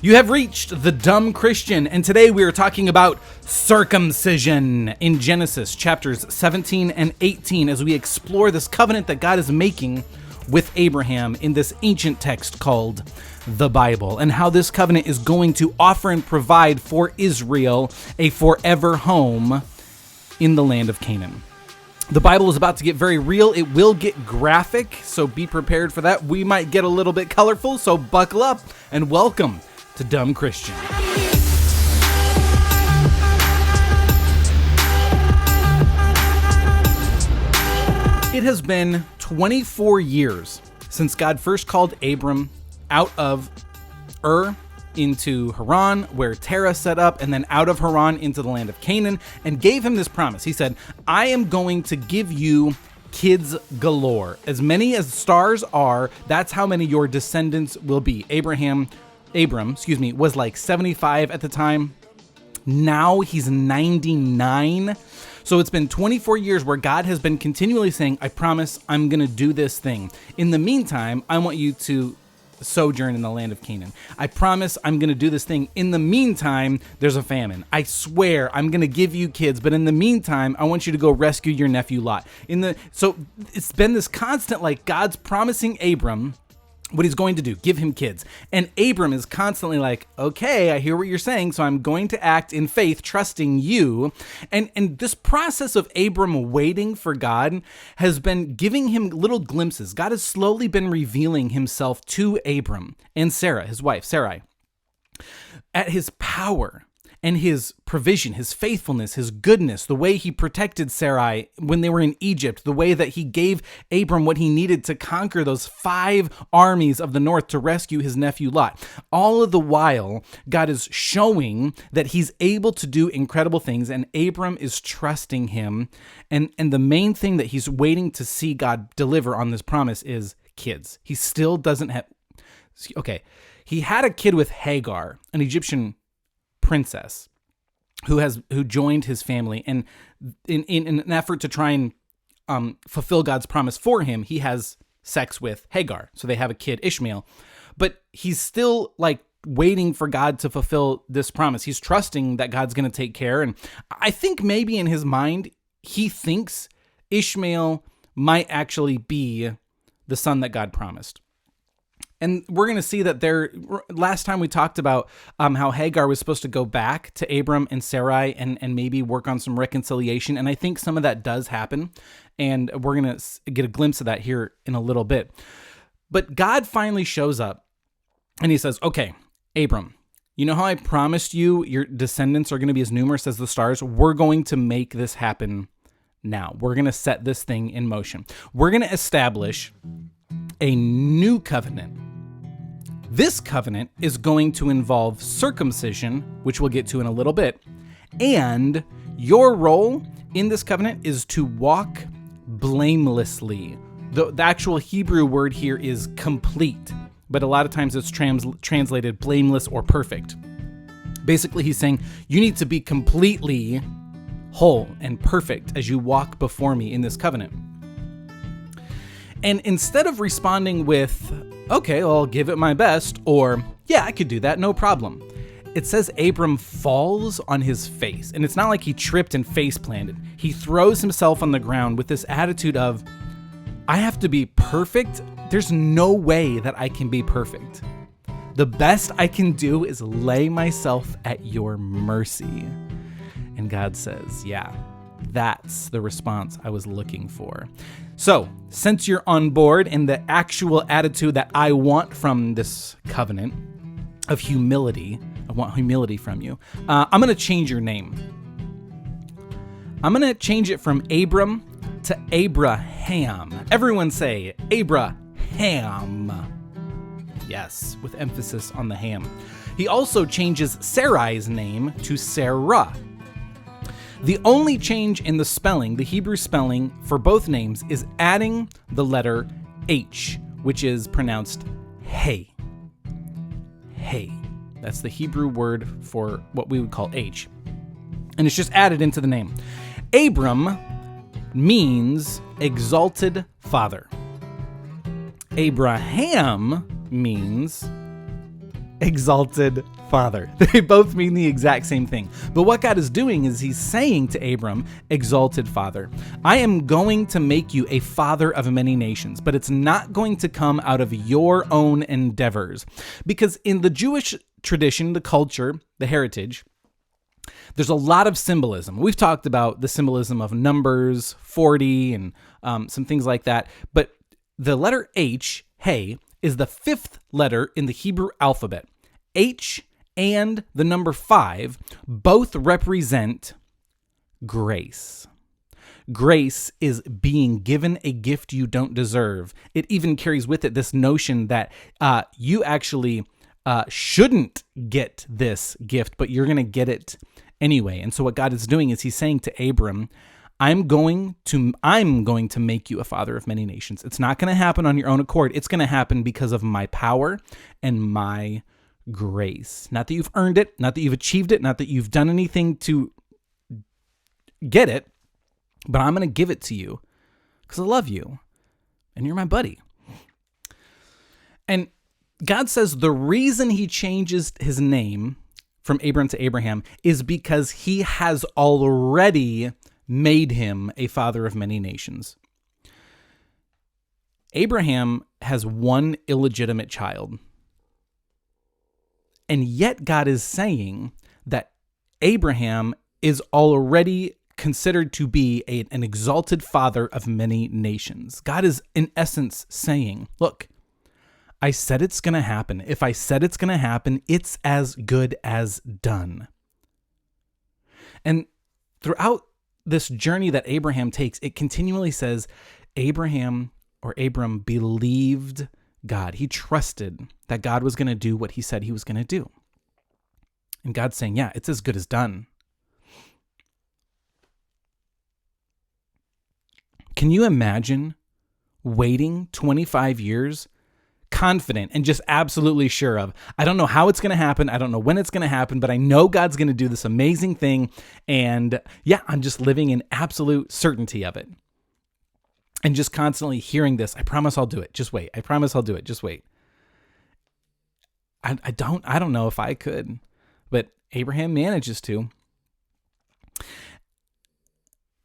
You have reached the Dumb Christian, and today we are talking about circumcision in Genesis chapters 17 and 18 as we explore this covenant that God is making with Abraham in this ancient text called the Bible, and how this covenant is going to offer and provide for Israel a forever home in the land of Canaan. The Bible is about to get very real. It will get graphic, so be prepared for that. We might get a little bit colorful, so buckle up and welcome to Dumb Christian. It has been 24 years since God first called Abram out of Ur into Haran, where Terah set up, and then out of Haran into the land of Canaan, and gave him this promise. He said, I am going to give you kids galore. As many as stars are, that's how many your descendants will be. Abram, was like 75 at the time. Now he's 99. So it's been 24 years where God has been continually saying, I promise I'm going to do this thing. In the meantime, I want you to sojourn in the land of Canaan. I promise I'm going to do this thing. In the meantime, there's a famine. I swear I'm going to give you kids, but in the meantime, I want you to go rescue your nephew Lot. So it's been this constant, like, God's promising Abram what he's going to do, give him kids. And Abram is constantly like, okay, I hear what you're saying, so I'm going to act in faith, trusting you. And this process of Abram waiting for God has been giving him little glimpses. God has slowly been revealing himself to Abram and Sarah, his wife, Sarai, at his power and his provision, his faithfulness, his goodness, the way he protected Sarai when they were in Egypt, the way that he gave Abram what he needed to conquer those 5 armies of the north to rescue his nephew Lot. All of the while, God is showing that he's able to do incredible things, and Abram is trusting him. And the main thing that he's waiting to see God deliver on this promise is kids. He still doesn't have... Okay, he had a kid with Hagar, an Egyptian princess who joined his family, and in an effort to try and fulfill God's promise for him, he has sex with Hagar. So they have a kid, Ishmael, but he's still like waiting for God to fulfill this promise. He's trusting that God's going to take care. And I think maybe in his mind, he thinks Ishmael might actually be the son that God promised. And we're going to see that last time we talked about how Hagar was supposed to go back to Abram and Sarai and maybe work on some reconciliation. And I think some of that does happen. And we're going to get a glimpse of that here in a little bit. But God finally shows up and he says, okay, Abram, you know how I promised you your descendants are going to be as numerous as the stars? We're going to make this happen now. We're going to set this thing in motion. We're going to establish a new covenant. This covenant is going to involve circumcision, which we'll get to in a little bit, and your role in this covenant is to walk blamelessly. The actual Hebrew word here is complete, but a lot of times it's translated blameless or perfect. Basically, he's saying you need to be completely whole and perfect as you walk before me in this covenant. And instead of responding with, okay, well, I'll give it my best, or, yeah, I could do that, no problem, it says Abram falls on his face. And it's not like he tripped and face planted. He throws himself on the ground with this attitude of, I have to be perfect. There's no way that I can be perfect. The best I can do is lay myself at your mercy. And God says, yeah, that's the response I was looking for. So, since you're on board and the actual attitude that I want from this covenant of humility, I want humility from you, I'm going to change your name. I'm going to change it from Abram to Abraham. Everyone say Abraham. Yes, with emphasis on the ham. He also changes Sarai's name to Sarah. The only change in the spelling, the Hebrew spelling for both names, is adding the letter H, which is pronounced hey. Hey. That's the Hebrew word for what we would call H. And it's just added into the name. Abram means exalted father. Abraham means exalted father. They both mean the exact same thing. But what God is doing is he's saying to Abram, exalted father, I am going to make you a father of many nations, but it's not going to come out of your own endeavors. Because in the Jewish tradition, the culture, the heritage, there's a lot of symbolism. We've talked about the symbolism of numbers, 40, and some things like that. But the letter H, hey, is the fifth letter in the Hebrew alphabet. H and the number 5 both represent grace. Grace is being given a gift you don't deserve. It even carries with it this notion that you actually shouldn't get this gift, but you're going to get it anyway. And so what God is doing is he's saying to Abram, I'm going to make you a father of many nations. It's not going to happen on your own accord. It's going to happen because of my power and my grace. Not that you've earned it, not that you've achieved it, not that you've done anything to get it, but I'm going to give it to you because I love you and you're my buddy. And God says the reason he changes his name from Abram to Abraham is because he has already made him a father of many nations. Abraham has one illegitimate child. And yet God is saying that Abraham is already considered to be an exalted father of many nations. God is in essence saying, look, I said it's going to happen. If I said it's going to happen, it's as good as done. And throughout this journey that Abraham takes, it continually says Abram believed God. He trusted that God was going to do what he said he was going to do. And God's saying, yeah, it's as good as done. Can you imagine waiting 25 years confident and just absolutely sure of, I don't know how it's going to happen. I don't know when it's going to happen, but I know God's going to do this amazing thing. And yeah, I'm just living in absolute certainty of it. And just constantly hearing this, I promise I'll do it. Just wait. I promise I'll do it. Just wait. I don't know if I could, but Abraham manages to.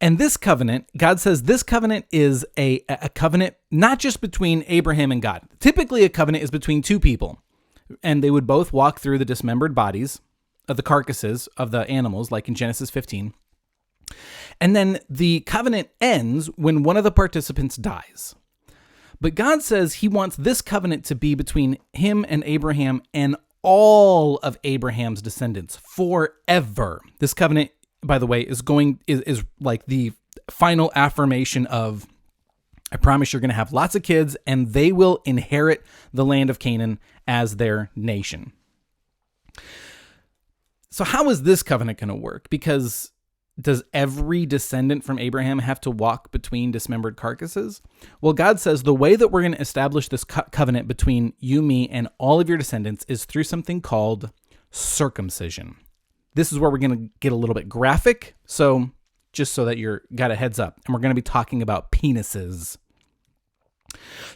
And this covenant, God says this covenant is a covenant not just between Abraham and God. Typically, a covenant is between two people, and they would both walk through the dismembered bodies of the carcasses of the animals, like in Genesis 15. And then the covenant ends when one of the participants dies. But God says he wants this covenant to be between him and Abraham and all of Abraham's descendants forever. This covenant, by the way, is like the final affirmation of, I promise you're going to have lots of kids and they will inherit the land of Canaan as their nation. So how is this covenant going to work? Because does every descendant from Abraham have to walk between dismembered carcasses? Well, God says the way that we're going to establish this covenant between you, me, and all of your descendants is through something called circumcision. This is where we're going to get a little bit graphic, so just so that you're got a heads up, and we're going to be talking about penises.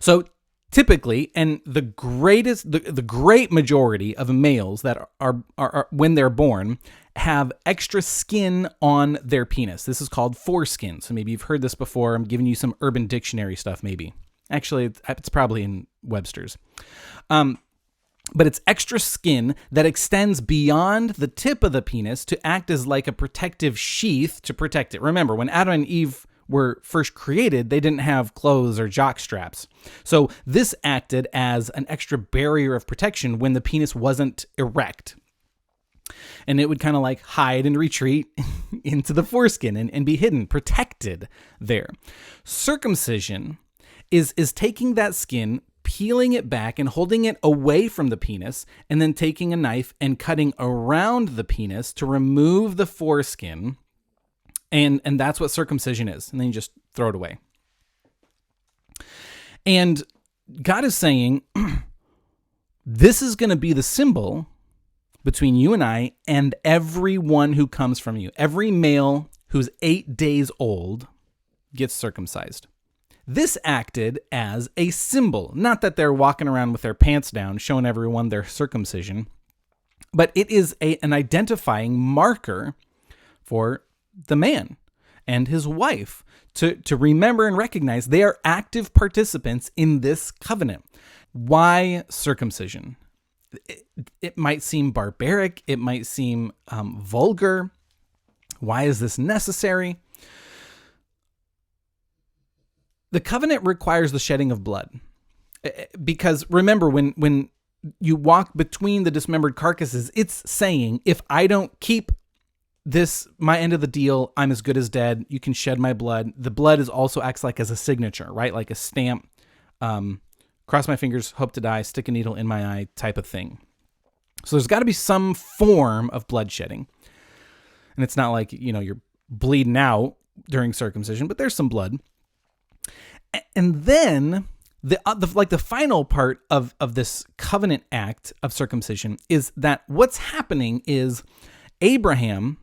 So typically, and the great majority of males that are when they're born have extra skin on their penis. This is called foreskin. So maybe you've heard this before. I'm giving you some Urban Dictionary stuff, maybe. Actually, it's probably in Webster's. But it's extra skin that extends beyond the tip of the penis to act as like a protective sheath to protect it. Remember, when Adam and Eve were first created, they didn't have clothes or jock straps. So this acted as an extra barrier of protection when the penis wasn't erect. And it would kind of like hide and retreat into the foreskin and be hidden, protected there. Circumcision is taking that skin, peeling it back and holding it away from the penis, and then taking a knife and cutting around the penis to remove the foreskin. And that's what circumcision is. And then you just throw it away. And God is saying, this is going to be the symbol between you and I and everyone who comes from you. Every male who's 8 days old gets circumcised. This acted as a symbol, not that they're walking around with their pants down, showing everyone their circumcision, but it is an identifying marker for the man and his wife to remember and recognize they are active participants in this covenant. Why circumcision? It might seem barbaric. It might seem vulgar. Why is this necessary? The covenant requires the shedding of blood. Because remember, when you walk between the dismembered carcasses, it's saying, if I don't keep this, my end of the deal, I'm as good as dead. You can shed my blood. The blood also acts like as a signature, right? Like a stamp. Cross my fingers, hope to die, stick a needle in my eye type of thing. So there's got to be some form of blood shedding. And it's not like, you're bleeding out during circumcision, but there's some blood. And then the final part of this covenant act of circumcision is that what's happening is Abraham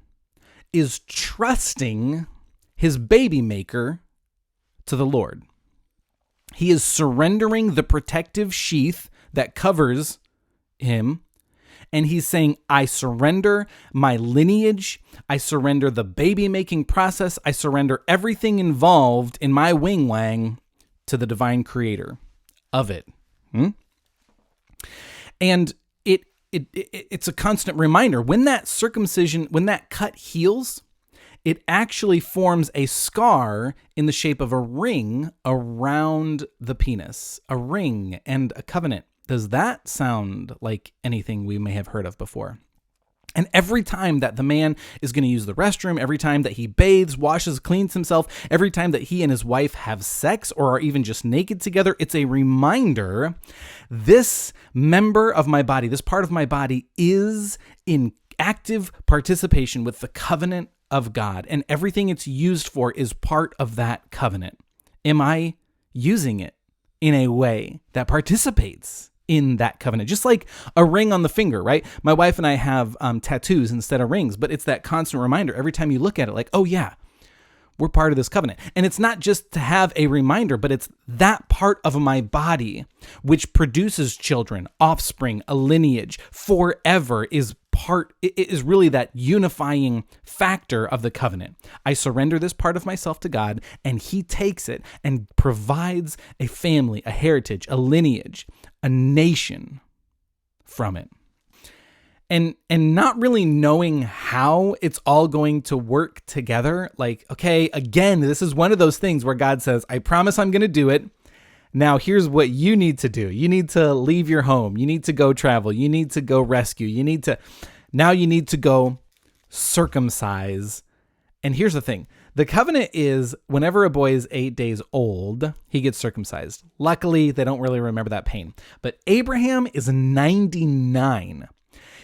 is trusting his baby maker to the Lord. He is surrendering the protective sheath that covers him. And he's saying, I surrender my lineage. I surrender the baby-making process. I surrender everything involved in my wing-wang to the divine creator of it. And it's a constant reminder. When that circumcision, when that cut heals, it actually forms a scar in the shape of a ring around the penis. A ring and a covenant. Does that sound like anything we may have heard of before? And every time that the man is going to use the restroom, every time that he bathes, washes, cleans himself, every time that he and his wife have sex or are even just naked together, it's a reminder, this member of my body, this part of my body is in active participation with the covenant of God. And everything it's used for is part of that covenant. Am I using it in a way that participates in that covenant? Just like a ring on the finger, right? My wife and I have tattoos instead of rings, but it's that constant reminder every time you look at it, like, oh yeah, we're part of this covenant. And it's not just to have a reminder, but it's that part of my body which produces children, offspring, a lineage forever it is really that unifying factor of the covenant. I surrender this part of myself to God, and he takes it and provides a family, a heritage, a lineage, a nation from it. And not really knowing how it's all going to work together. Like, okay, again, this is one of those things where God says, I promise I'm going to do it. Now, here's what you need to do. You need to leave your home. You need to go travel. You need to go rescue. You need to go circumcise. And here's the thing. The covenant is whenever a boy is 8 days old, he gets circumcised. Luckily, they don't really remember that pain. But Abraham is 99.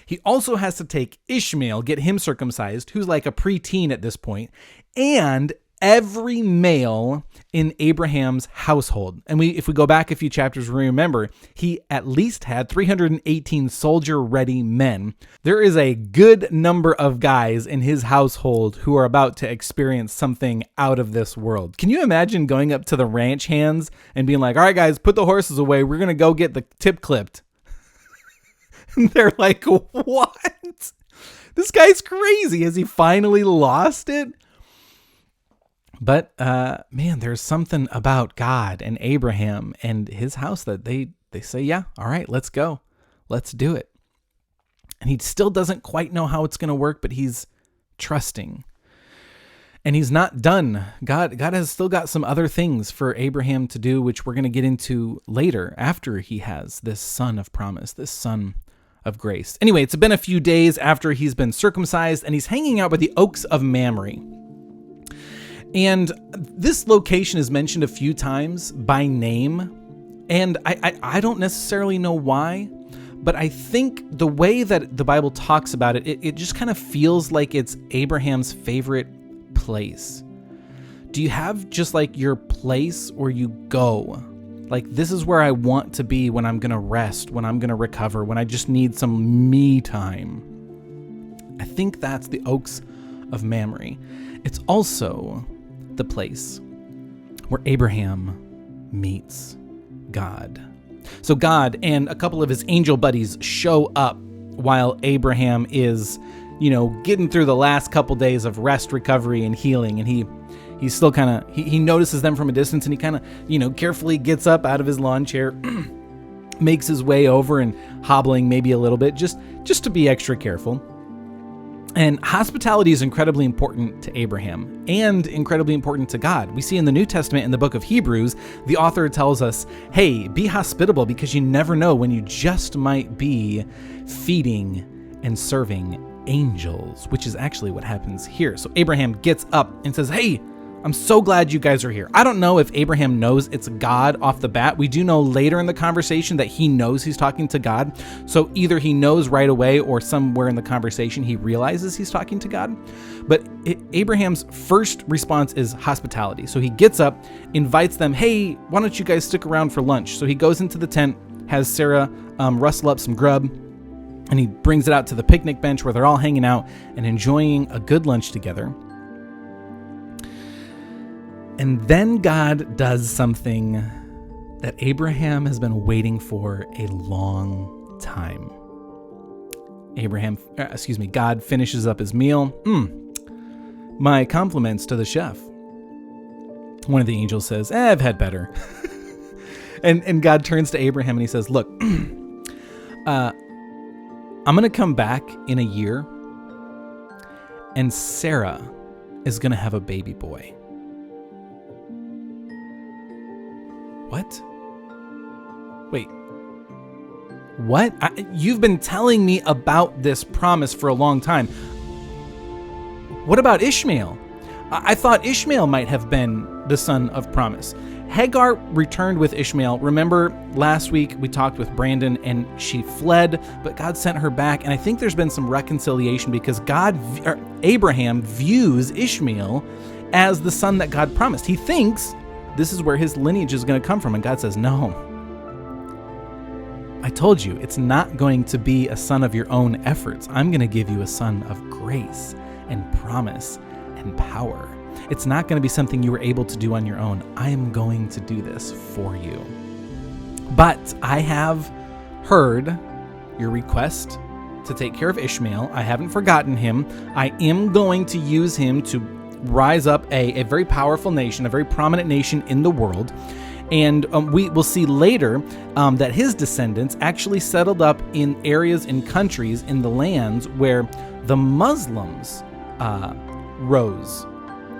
He also has to take Ishmael, get him circumcised, who's like a preteen at this point, and every male in Abraham's household. And if we go back a few chapters, we remember he at least had 318 soldier-ready men. There is a good number of guys in his household who are about to experience something out of this world. Can you imagine going up to the ranch hands and being like, all right, guys, put the horses away. We're going to go get the tip clipped. And they're like, what? This guy's crazy. Has he finally lost it? But, man, there's something about God and Abraham and his house that they say, yeah, all right, let's go. Let's do it. And he still doesn't quite know how it's going to work, but he's trusting. And he's not done. God has still got some other things for Abraham to do, which we're going to get into later after he has this son of promise, this son of grace. Anyway, it's been a few days after he's been circumcised, and he's hanging out by the Oaks of Mamre. And this location is mentioned a few times by name, and I don't necessarily know why, but I think the way that the Bible talks about it, it just kind of feels like it's Abraham's favorite place. Do you have just like your place where you go? Like, this is where I want to be when I'm going to rest, when I'm going to recover, when I just need some me time. I think that's the Oaks of Mamre. It's also the place where Abraham meets God. So God and a couple of his angel buddies show up while Abraham is, getting through the last couple days of rest, recovery, and healing. And he's still kind of, he notices them from a distance, and he kind of, carefully gets up out of his lawn chair, makes his way over and hobbling maybe a little bit, just to be extra careful. And hospitality is incredibly important to Abraham and incredibly important to God. We see in the New Testament, in the book of Hebrews, the author tells us, hey, be hospitable because you never know when you just might be feeding and serving angels, which is actually what happens here. So Abraham gets up and says, hey, I'm so glad you guys are here. I don't know if Abraham knows it's God off the bat. We do know later in the conversation that he knows he's talking to God. So either he knows right away or somewhere in the conversation he realizes he's talking to God. But Abraham's first response is hospitality. So he gets up, invites them, hey, why don't you guys stick around for lunch? So he goes into the tent, has Sarah rustle up some grub, and he brings it out to the picnic bench where they're all hanging out and enjoying a good lunch together. And then God does something that Abraham has been waiting for a long time. God finishes up his meal. My compliments to the chef. One of the angels says, I've had better. and God turns to Abraham and he says, look, I'm going to come back in a year and Sarah is going to have a baby boy. What? Wait. What? You've been telling me about this promise for a long time. What about Ishmael? I thought Ishmael might have been the son of promise. Hagar returned with Ishmael. Remember last week we talked with Brandon and she fled, but God sent her back. And I think there's been some reconciliation because Abraham views Ishmael as the son that God promised. He thinks this is where his lineage is going to come from. And God says, no. I told you, it's not going to be a son of your own efforts. I'm going to give you a son of grace and promise and power. It's not going to be something you were able to do on your own. I am going to do this for you. But I have heard your request to take care of Ishmael. I haven't forgotten him. I am going to use him to rise up a very powerful nation, a very prominent nation in the world. And we will see later that his descendants actually settled up in areas, in countries, in the lands where the Muslims rose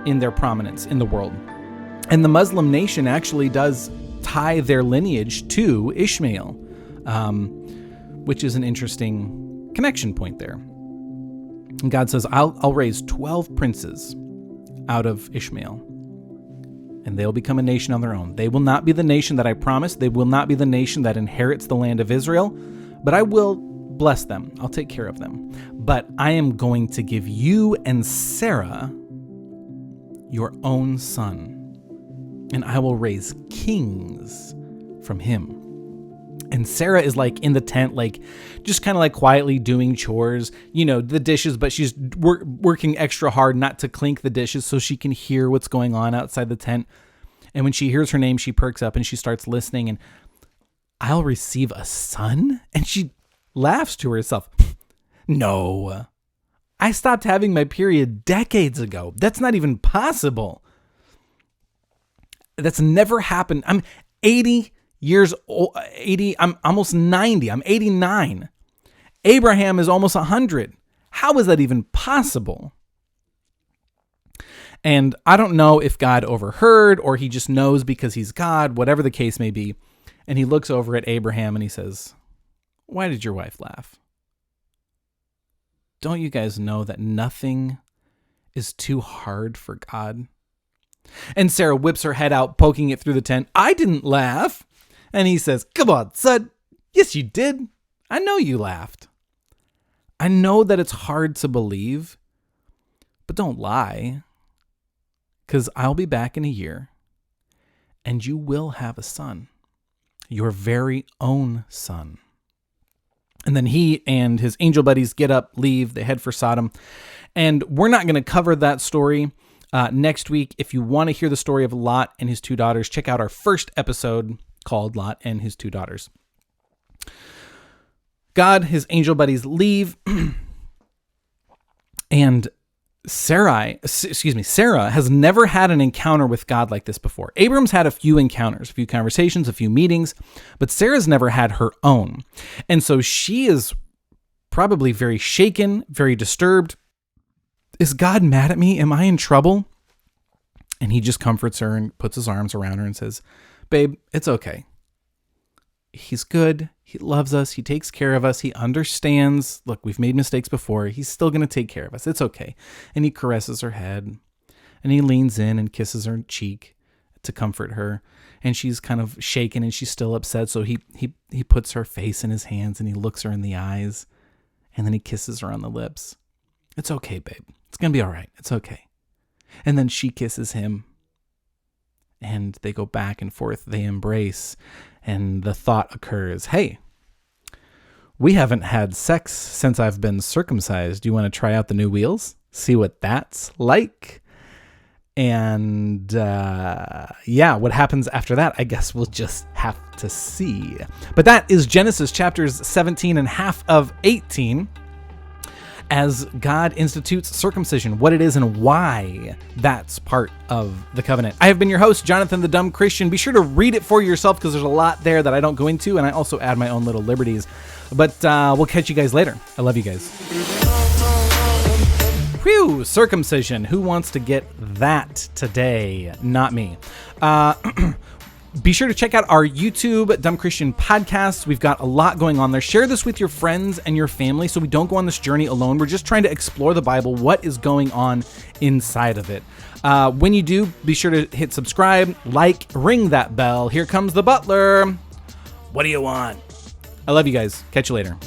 in their prominence in the world. And the Muslim nation actually does tie their lineage to Ishmael, which is an interesting connection point there. And God says, I'll raise 12 princes out of Ishmael, and they'll become a nation on their own. They will not be the nation that I promised. They will not be the nation that inherits the land of Israel, but I will bless them. I'll take care of them. But I am going to give you and Sarah your own son, and I will raise kings from him. And Sarah is like in the tent, like just kind of like quietly doing chores, the dishes, but she's working extra hard not to clink the dishes so she can hear what's going on outside the tent. And when she hears her name, she perks up and she starts listening, and I'll receive a son? And she laughs to herself. No, I stopped having my period decades ago. That's not even possible. That's never happened. I'm 80 years old, I'm almost 90. I'm 89. Abraham is almost 100. How is that even possible? And I don't know if God overheard or he just knows because he's God, whatever the case may be. And he looks over at Abraham and he says, why did your wife laugh? Don't you guys know that nothing is too hard for God? And Sarah whips her head out, poking it through the tent. I didn't laugh. And he says, come on, son. Yes, you did. I know you laughed. I know that it's hard to believe, but don't lie, because I'll be back in a year and you will have a son, your very own son. And then he and his angel buddies get up, leave, they head for Sodom. And we're not going to cover that story. Next week, if you want to hear the story of Lot and his two daughters, check out our first episode called Lot and His Two Daughters. God, his angel buddies leave, and Sarah has never had an encounter with God like this before. Abram's had a few encounters, a few conversations, a few meetings, but Sarah's never had her own. And so she is probably very shaken, very disturbed. Is God mad at me? Am I in trouble? And he just comforts her and puts his arms around her and says, babe, it's okay. He's good. He loves us. He takes care of us. He understands. Look, we've made mistakes before. He's still going to take care of us. It's okay. And he caresses her head and he leans in and kisses her cheek to comfort her. And she's kind of shaken and she's still upset. So he puts her face in his hands and he looks her in the eyes and then he kisses her on the lips. It's okay, babe. It's going to be all right. It's okay. And then she kisses him and they go back and forth. They embrace. And the thought occurs, hey, we haven't had sex since I've been circumcised. Do you want to try out the new wheels? See what that's like? And what happens after that, I guess we'll just have to see. But that is Genesis chapters 17 and half of 18. As God institutes circumcision, what it is and why that's part of the covenant. I have been your host, Jonathan the Dumb Christian. Be sure to read it for yourself because there's a lot there that I don't go into, and I also add my own little liberties. But we'll catch you guys later. I love you guys. Whew, circumcision. Who wants to get that today? Not me. Be sure to check out our YouTube Dumb Christian podcast. We've got a lot going on there. Share this with your friends and your family so we don't go on this journey alone. We're just trying to explore the Bible, what is going on inside of it. When you do, be sure to hit subscribe, like, ring that bell. Here comes the butler. What do you want? I love you guys. Catch you later.